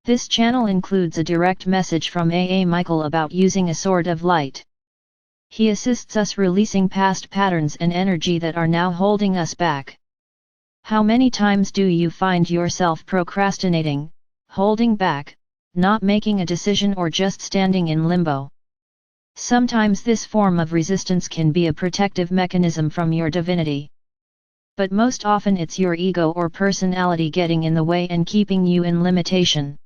This channel includes a direct message from AA Michael about using a sword of light. He assists us releasing past patterns and energy that are now holding us back. How many times do you find yourself procrastinating, holding back, not making a decision, or just standing in limbo? Sometimes this form of resistance can be a protective mechanism from your divinity. But most often it's your ego or personality getting in the way and keeping you in limitation.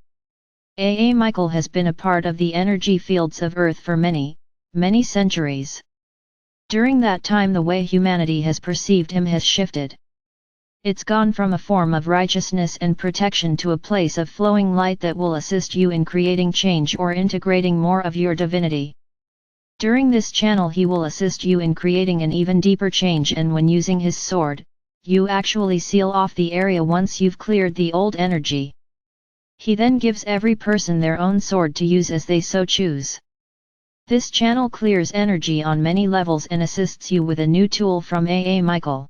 AA Michael has been a part of the energy fields of Earth for many, many centuries. During that time, the way humanity has perceived him has shifted. It's gone from a form of righteousness and protection to a place of flowing light that will assist you in creating change or integrating more of your divinity. During this channel he will assist you in creating an even deeper change, and when using his sword, you actually seal off the area once you've cleared the old energy. He then gives every person their own sword to use as they so choose. This channel clears energy on many levels and assists you with a new tool from AA Michael.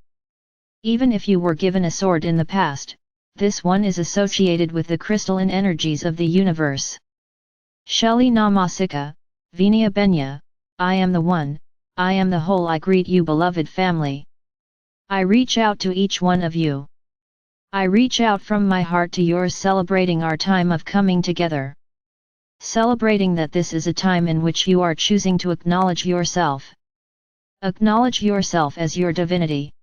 Even if you were given a sword in the past, this one is associated with the crystalline energies of the universe. Shelley Namasika, Vinya Benya, I am the one, I am the whole. I greet you, beloved family. I reach out to each one of you. I reach out from my heart to yours, celebrating our time of coming together. Celebrating that this is a time in which you are choosing to acknowledge yourself. Acknowledge yourself as your divinity.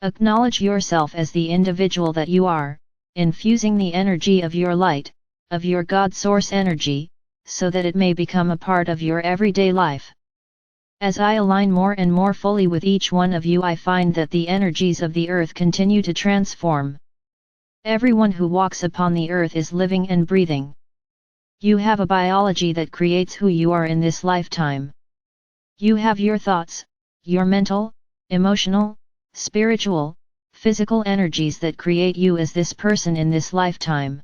Acknowledge yourself as the individual that you are, infusing the energy of your light, of your God Source energy, so that it may become a part of your everyday life. As I align more and more fully with each one of you, I find that the energies of the earth continue to transform. Everyone who walks upon the earth is living and breathing. You have a biology that creates who you are in this lifetime. You have your thoughts, your mental, emotional, spiritual, physical energies that create you as this person in this lifetime.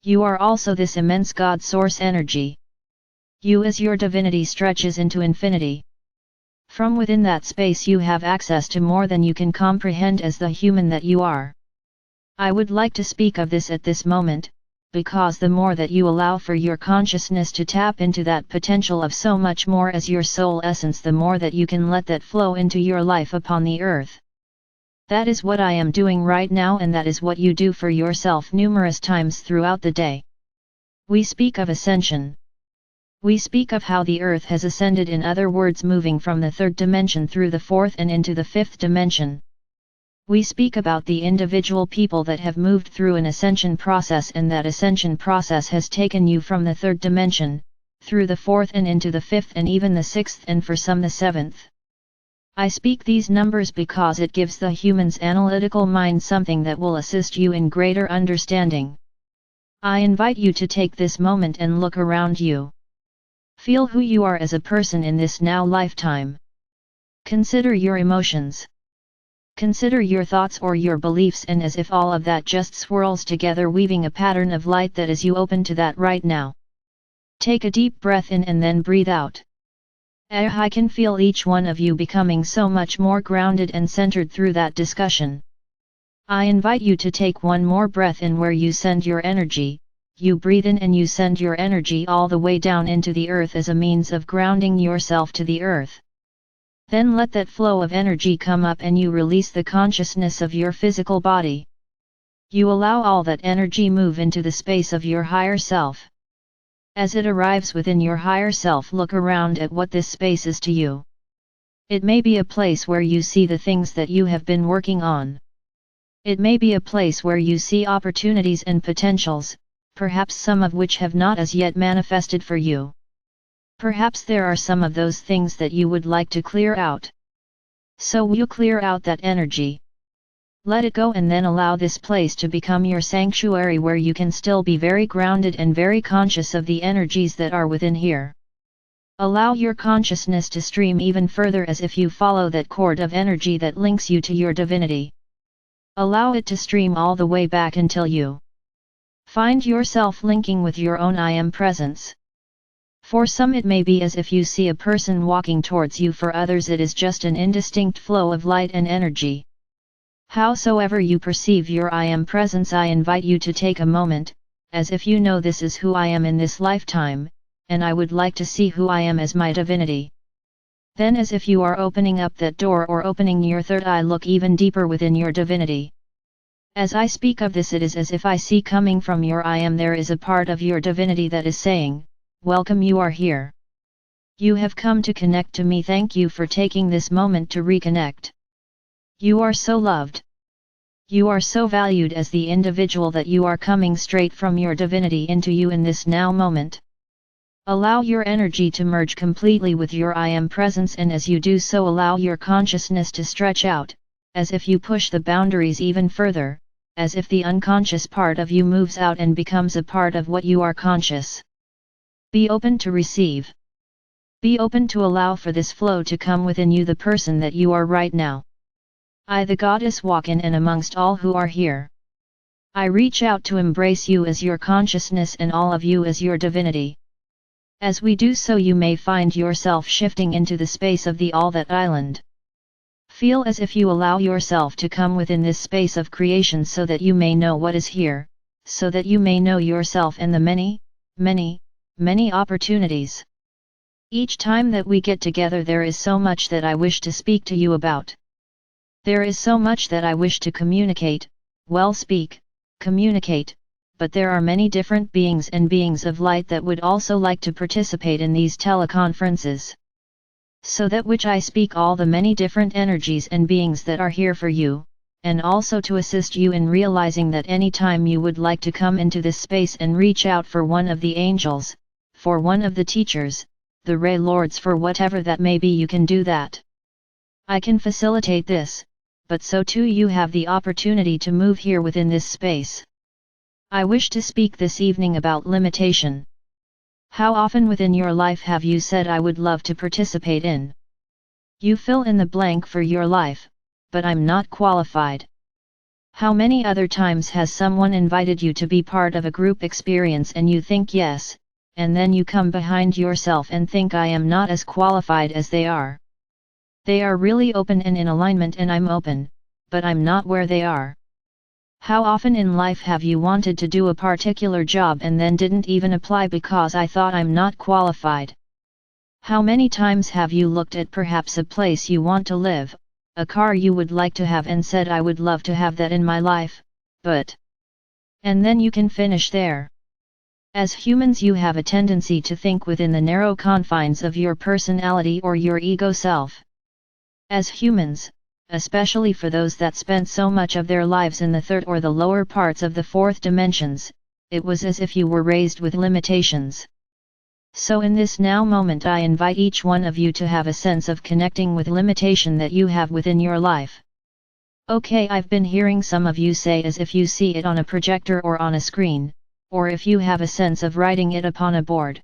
You are also this immense God Source energy. You as your divinity stretches into infinity. From within that space you have access to more than you can comprehend as the human that you are. I would like to speak of this at this moment, because the more that you allow for your consciousness to tap into that potential of so much more as your soul essence, the more that you can let that flow into your life upon the earth. That is what I am doing right now, and that is what you do for yourself numerous times throughout the day. We speak of ascension. We speak of how the earth has ascended, in other words, moving from the third dimension through the fourth and into the fifth dimension. We speak about the individual people that have moved through an ascension process, and that ascension process has taken you from the third dimension, through the fourth and into the fifth and even the sixth, and for some the seventh. I speak these numbers because it gives the human's analytical mind something that will assist you in greater understanding. I invite you to take this moment and look around you. Feel who you are as a person in this now lifetime. Consider your emotions. Consider your thoughts or your beliefs, and as if all of that just swirls together, weaving a pattern of light that is you open to that right now. Take a deep breath in and then breathe out. I can feel each one of you becoming so much more grounded and centered through that discussion. I invite you to take one more breath in where you send your energy. You breathe in and you send your energy all the way down into the earth as a means of grounding yourself to the earth. Then let that flow of energy come up and you release the consciousness of your physical body. You allow all that energy move into the space of your higher self. As it arrives within your higher self, look around at what this space is to you. It may be a place where you see the things that you have been working on. It may be a place where you see opportunities and potentials, perhaps some of which have not as yet manifested for you. Perhaps there are some of those things that you would like to clear out. So you clear out that energy. Let it go and then allow this place to become your sanctuary, where you can still be very grounded and very conscious of the energies that are within here. Allow your consciousness to stream even further as if you follow that cord of energy that links you to your divinity. Allow it to stream all the way back until you find yourself linking with your own I Am presence. For some it may be as if you see a person walking towards you, for others it is just an indistinct flow of light and energy. Howsoever you perceive your I Am presence, I invite you to take a moment, as if you know this is who I am in this lifetime, and I would like to see who I am as my divinity. Then as if you are opening up that door or opening your third eye, look even deeper within your divinity. As I speak of this, it is as if I see coming from your I am there is a part of your divinity that is saying, welcome, you are here. You have come to connect to me. Thank you for taking this moment to reconnect. You are so loved. You are so valued as the individual that you are coming straight from your divinity into you in this now moment. Allow your energy to merge completely with your I am presence, and as you do so, allow your consciousness to stretch out, as if you push the boundaries even further, as if the unconscious part of you moves out and becomes a part of what you are conscious. Be open to receive. Be open to allow for this flow to come within you, the person that you are right now. I, the goddess, walk in and amongst all who are here. I reach out to embrace you as your consciousness and all of you as your divinity. As we do so, you may find yourself shifting into the space of the all that island. Feel as if you allow yourself to come within this space of creation so that you may know what is here, so that you may know yourself and the many, many, many opportunities. Each time that we get together, there is so much that I wish to speak to you about. There is so much that I wish to communicate, communicate, but there are many different beings and beings of light that would also like to participate in these teleconferences. So that which I speak all the many different energies and beings that are here for you, and also to assist you in realizing that any time you would like to come into this space and reach out for one of the angels, for one of the teachers, the Ray Lords, for whatever that may be, you can do that. I can facilitate this, but so too you have the opportunity to move here within this space. I wish to speak this evening about limitation. How often within your life have you said, I would love to participate in? You fill in the blank for your life, but I'm not qualified. How many other times has someone invited you to be part of a group experience and you think yes, and then you come behind yourself and think, I am not as qualified as they are. They are really open and in alignment, and I'm open, but I'm not where they are. How often in life have you wanted to do a particular job and then didn't even apply because I thought I'm not qualified? How many times have you looked at perhaps a place you want to live, a car you would like to have, and said, I would love to have that in my life, but... And then you can finish there. As humans, you have a tendency to think within the narrow confines of your personality or your ego self. As humans, especially for those that spent so much of their lives in the third or the lower parts of the fourth dimensions, it was as if you were raised with limitations. So in this now moment, I invite each one of you to have a sense of connecting with limitation that you have within your life. Okay, I've been hearing some of you say as if you see it on a projector or on a screen, or if you have a sense of writing it upon a board.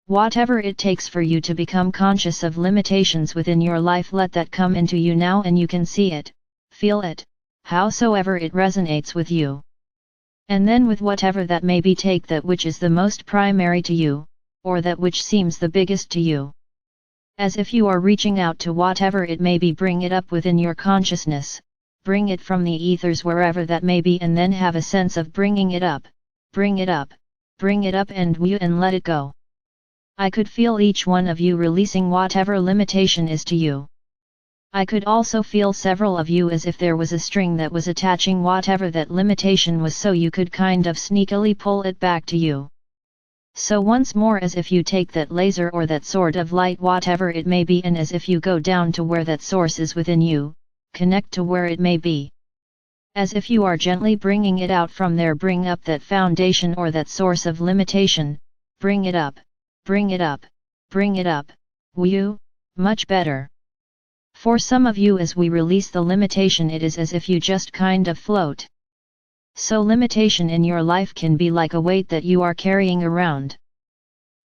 Whatever it takes for you to become conscious of limitations within your life, let that come into you now, and you can see it, feel it, howsoever it resonates with you. And then with whatever that may be, take that which is the most primary to you, or that which seems the biggest to you. As if you are reaching out to whatever it may be, bring it up within your consciousness, bring it from the ethers wherever that may be, and then have a sense of bringing it up, bring it up, bring it up, and let it go. I could feel each one of you releasing whatever limitation is to you. I could also feel several of you as if there was a string that was attaching whatever that limitation was, so you could kind of sneakily pull it back to you. So once more, as if you take that laser or that sword of light, whatever it may be, and as if you go down to where that source is within you, connect to where it may be. As if you are gently bringing it out from there, bring up that foundation or that source of limitation, bring it up. Bring it up, bring it up, much better. For some of you, as we release the limitation, it is as if you just kind of float. So limitation in your life can be like a weight that you are carrying around.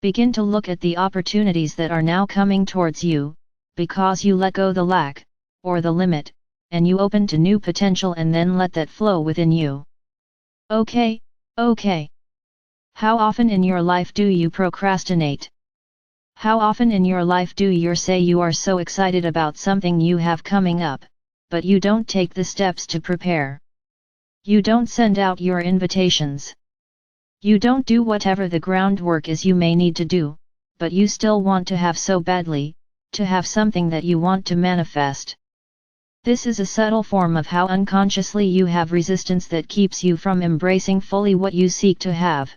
Begin to look at the opportunities that are now coming towards you, because you let go the lack, or the limit, and you open to new potential, and then let that flow within you. Okay. How often in your life do you procrastinate? How often in your life do you say you are so excited about something you have coming up, but you don't take the steps to prepare? You don't send out your invitations. You don't do whatever the groundwork is you may need to do, but you still want to have so badly, to have something that you want to manifest. This is a subtle form of how unconsciously you have resistance that keeps you from embracing fully what you seek to have.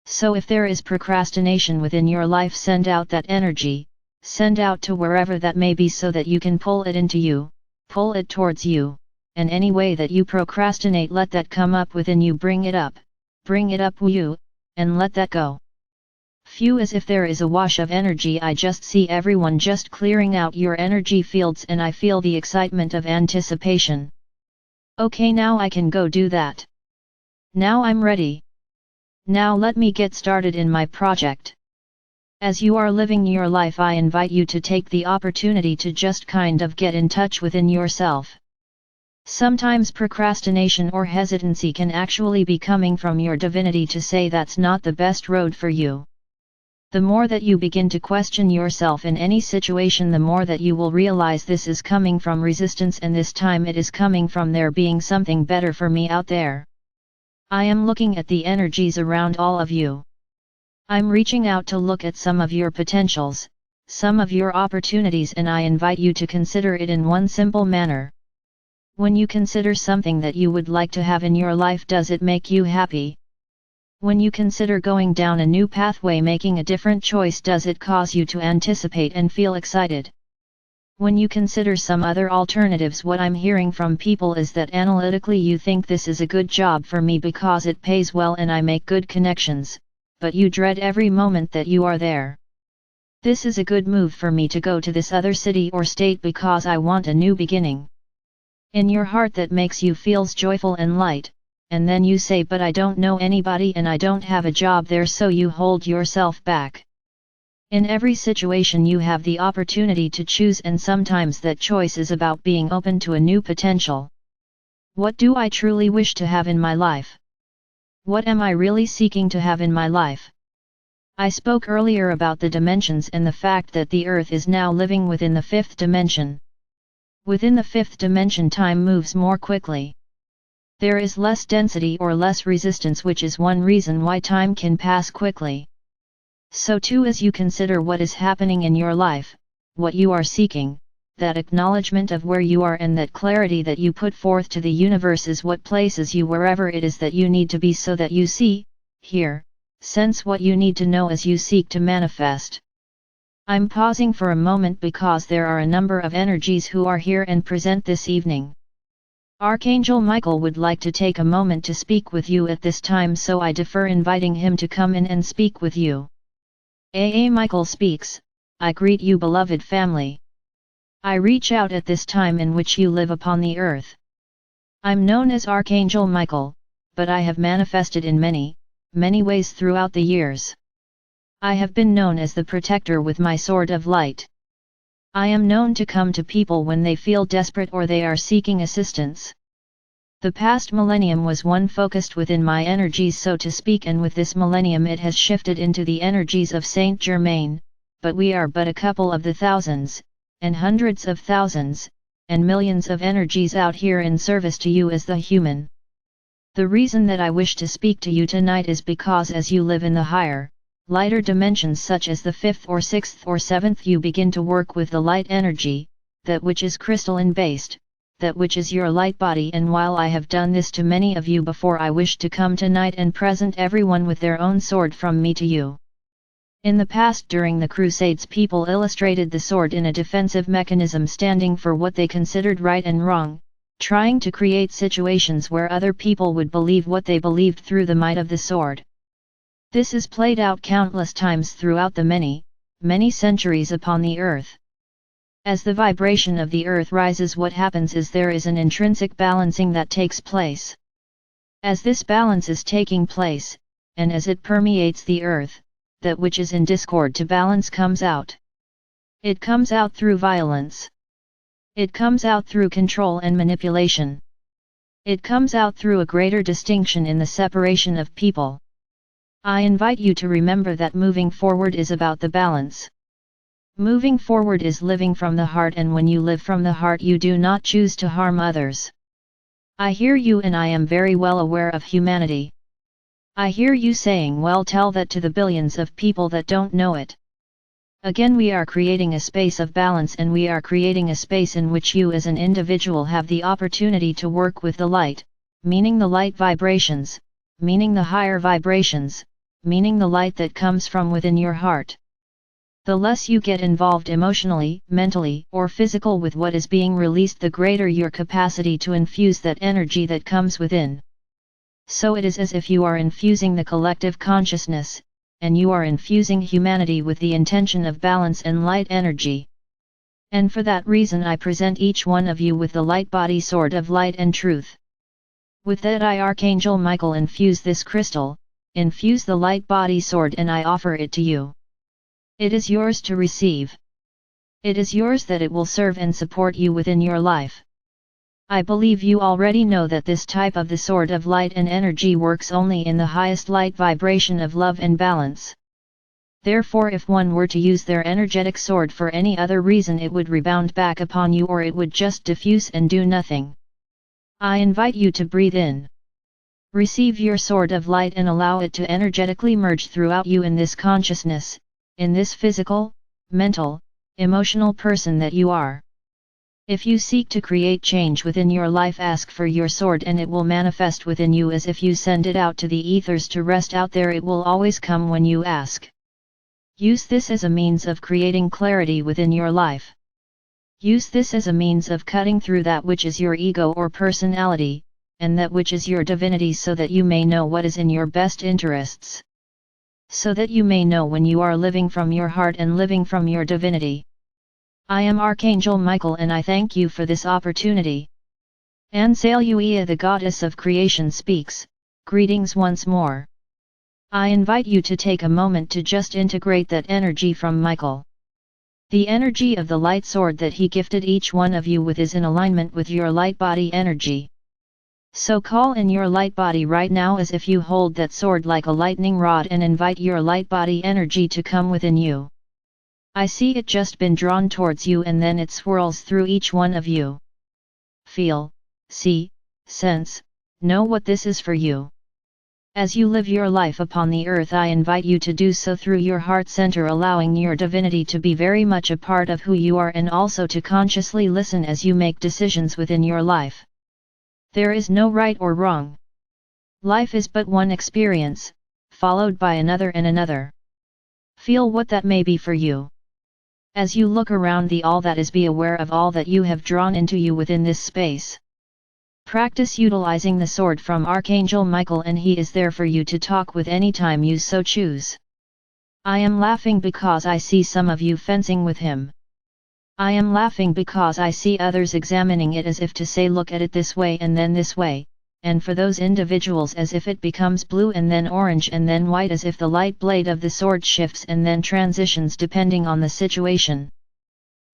So if there is procrastination within your life, send out that energy, send out to wherever that may be so that you can pull it into you, pull it towards you, and any way that you procrastinate, let that come up within you, bring it up you, and let that go. Few as if there is a wash of energy. I just see everyone just clearing out your energy fields and I feel the excitement of anticipation. Okay, now I can go do that. Now I'm ready. Now let me get started in my project. As you are living your life, I invite you to take the opportunity to just kind of get in touch within yourself. Sometimes procrastination or hesitancy can actually be coming from your divinity to say that's not the best road for you. The more that you begin to question yourself in any situation, the more that you will realize this is coming from resistance, and this time it is coming from there being something better for me out there. I am looking at the energies around all of you. I'm reaching out to look at some of your potentials, some of your opportunities, and I invite you to consider it in one simple manner. When you consider something that you would like to have in your life, does it make you happy? When you consider going down a new pathway, making a different choice, does it cause you to anticipate and feel excited? When you consider some other alternatives, what I'm hearing from people is that analytically you think this is a good job for me because it pays well and I make good connections, but you dread every moment that you are there. This is a good move for me to go to this other city or state because I want a new beginning. In your heart that makes you feels joyful and light. And then you say, but I don't know anybody and I don't have a job there, so you hold yourself back. In every situation you have the opportunity to choose, and sometimes that choice is about being open to a new potential. What do I truly wish to have in my life? What am I really seeking to have in my life? I spoke earlier about the dimensions and the fact that the Earth is now living within the fifth dimension. Within the fifth dimension, time moves more quickly. There is less density or less resistance, which is one reason why time can pass quickly. So too, as you consider what is happening in your life, what you are seeking, that acknowledgement of where you are and that clarity that you put forth to the universe is what places you wherever it is that you need to be, so that you see, hear, sense what you need to know as you seek to manifest. I'm pausing for a moment because there are a number of energies who are here and present this evening. Archangel Michael would like to take a moment to speak with you at this time, so I defer inviting him to come in and speak with you. Michael speaks. I greet you, beloved family. I reach out at this time in which you live upon the earth. I'm known as Archangel Michael, but I have manifested in many, many ways throughout the years. I have been known as the protector with my sword of light. I am known to come to people when they feel desperate or they are seeking assistance. The past millennium was one focused within my energies, so to speak, and with this millennium it has shifted into the energies of Saint Germain, but we are but a couple of the thousands, and hundreds of thousands, and millions of energies out here in service to you as the human. The reason that I wish to speak to you tonight is because as you live in the higher, lighter dimensions such as the fifth or sixth or seventh, you begin to work with the light energy, that which is crystalline based, that which is your light body. And while I have done this to many of you before, I wish to come tonight and present everyone with their own sword from me to you. In the past, during the Crusades, people illustrated the sword in a defensive mechanism, standing for what they considered right and wrong, trying to create situations where other people would believe what they believed through the might of the sword. This is played out countless times throughout the many, many centuries upon the earth. As the vibration of the earth rises, what happens is there is an intrinsic balancing that takes place. As this balance is taking place, and as it permeates the earth, that which is in discord to balance comes out. It comes out through violence. It comes out through control and manipulation. It comes out through a greater distinction in the separation of people. I invite you to remember that moving forward is about the balance. Moving forward is living from the heart, and when you live from the heart, you do not choose to harm others. I hear you, and I am very well aware of humanity. I hear you saying, well, tell that to the billions of people that don't know it. Again, we are creating a space of balance, and we are creating a space in which you as an individual have the opportunity to work with the light, meaning the light vibrations, meaning the higher vibrations, meaning the light that comes from within your heart. The less you get involved emotionally, mentally, or physical with what is being released, the greater your capacity to infuse that energy that comes within. So it is as if you are infusing the collective consciousness, and you are infusing humanity with the intention of balance and light energy. And for that reason I present each one of you with the light body sword of light and truth. With that, I, Archangel Michael, infuse this crystal, infuse the light body sword, and I offer it to you. It is yours to receive. It is yours that it will serve and support you within your life. I believe you already know that this type of the sword of light and energy works only in the highest light vibration of love and balance. Therefore, if one were to use their energetic sword for any other reason, it would rebound back upon you, or it would just diffuse and do nothing. I invite you to breathe in. Receive your sword of light and allow it to energetically merge throughout you in this consciousness, in this physical, mental, emotional person that you are. If you seek to create change within your life, ask for your sword and it will manifest within you as if you send it out to the ethers to rest out there. It will always come when you ask. Use this as a means of creating clarity within your life. Use this as a means of cutting through that which is your ego or personality, and that which is your divinity, so that you may know what is in your best interests. So that you may know when you are living from your heart and living from your divinity. I am Archangel Michael, and I thank you for this opportunity. Ansaleuia, the goddess of creation, speaks. Greetings once more. I invite you to take a moment to just integrate that energy from Michael. The energy of the light sword that he gifted each one of you with is in alignment with your light body energy. So call in your light body right now as if you hold that sword like a lightning rod, and invite your light body energy to come within you. I see it just been drawn towards you, and then it swirls through each one of you. Feel, see, sense, know what this is for you. As you live your life upon the earth, I invite you to do so through your heart center, allowing your divinity to be very much a part of who you are, and also to consciously listen as you make decisions within your life. There is no right or wrong. Life is but one experience, followed by another and another. Feel what that may be for you. As you look around the all that is, be aware of all that you have drawn into you within this space. Practice utilizing the sword from Archangel Michael, and he is there for you to talk with anytime you so choose. I am laughing because I see some of you fencing with him. I am laughing because I see others examining it as if to say, look at it this way and then this way, and for those individuals as if it becomes blue and then orange and then white, as if the light blade of the sword shifts and then transitions depending on the situation.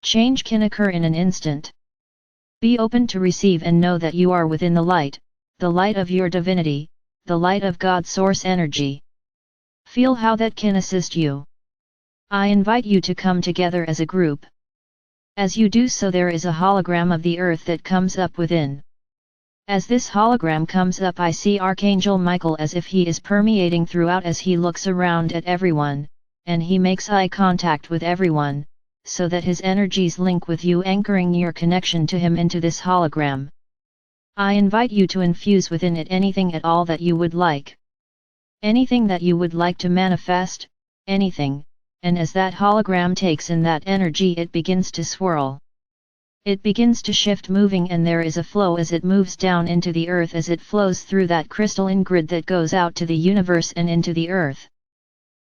Change can occur in an instant. Be open to receive and know that you are within the light of your divinity, the light of God's source energy. Feel how that can assist you. I invite you to come together as a group. As you do so, there is a hologram of the earth that comes up within. As this hologram comes up, I see Archangel Michael as if he is permeating throughout as he looks around at everyone, and he makes eye contact with everyone, so that his energies link with you, anchoring your connection to him into this hologram. I invite you to infuse within it anything at all that you would like. Anything that you would like to manifest, anything, and as that hologram takes in that energy, it begins to swirl. It begins to shift, moving, and there is a flow as it moves down into the earth, as it flows through that crystalline grid that goes out to the universe and into the earth.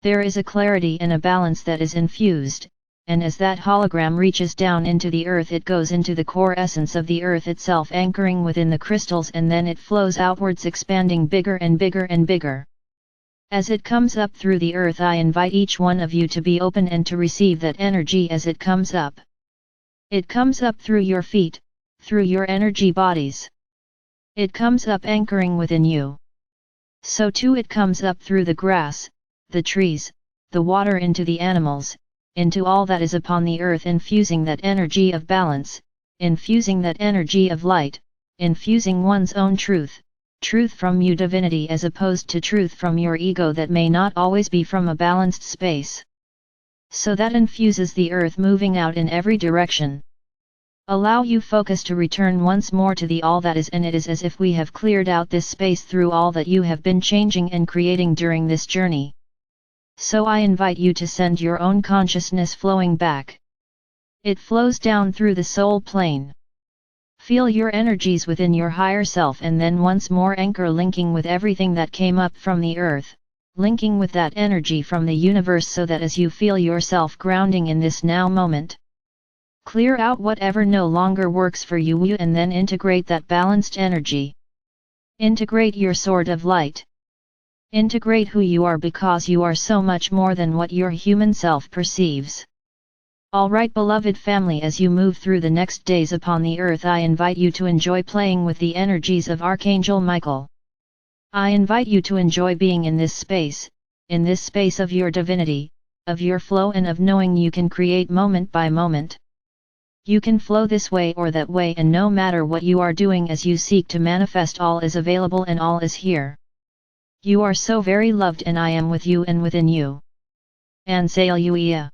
There is a clarity and a balance that is infused, and as that hologram reaches down into the earth, it goes into the core essence of the earth itself, anchoring within the crystals, and then it flows outwards, expanding bigger and bigger and bigger. As it comes up through the earth, I invite each one of you to be open and to receive that energy as it comes up. It comes up through your feet, through your energy bodies. It comes up anchoring within you. So too it comes up through the grass, the trees, the water, into the animals, into all that is upon the earth, infusing that energy of balance, infusing that energy of light, infusing one's own truth, truth from you divinity as opposed to truth from your ego that may not always be from a balanced space. So that infuses the earth moving out in every direction. Allow you focus to return once more to the all that is, and it is as if we have cleared out this space through all that you have been changing and creating during this journey. So I invite you to send your own consciousness flowing back. It flows down through the soul plane. Feel your energies within your higher self and then once more anchor linking with everything that came up from the earth, linking with that energy from the universe so that as you feel yourself grounding in this now moment, clear out whatever no longer works for you and then integrate that balanced energy. Integrate your sword of light. Integrate who you are because you are so much more than what your human self perceives. Alright beloved family, as you move through the next days upon the earth, I invite you to enjoy playing with the energies of Archangel Michael. I invite you to enjoy being in this space of your divinity, of your flow and of knowing you can create moment by moment. You can flow this way or that way, and no matter what you are doing as you seek to manifest, all is available and all is here. You are so very loved and I am with you and within you. AwakeningYOU.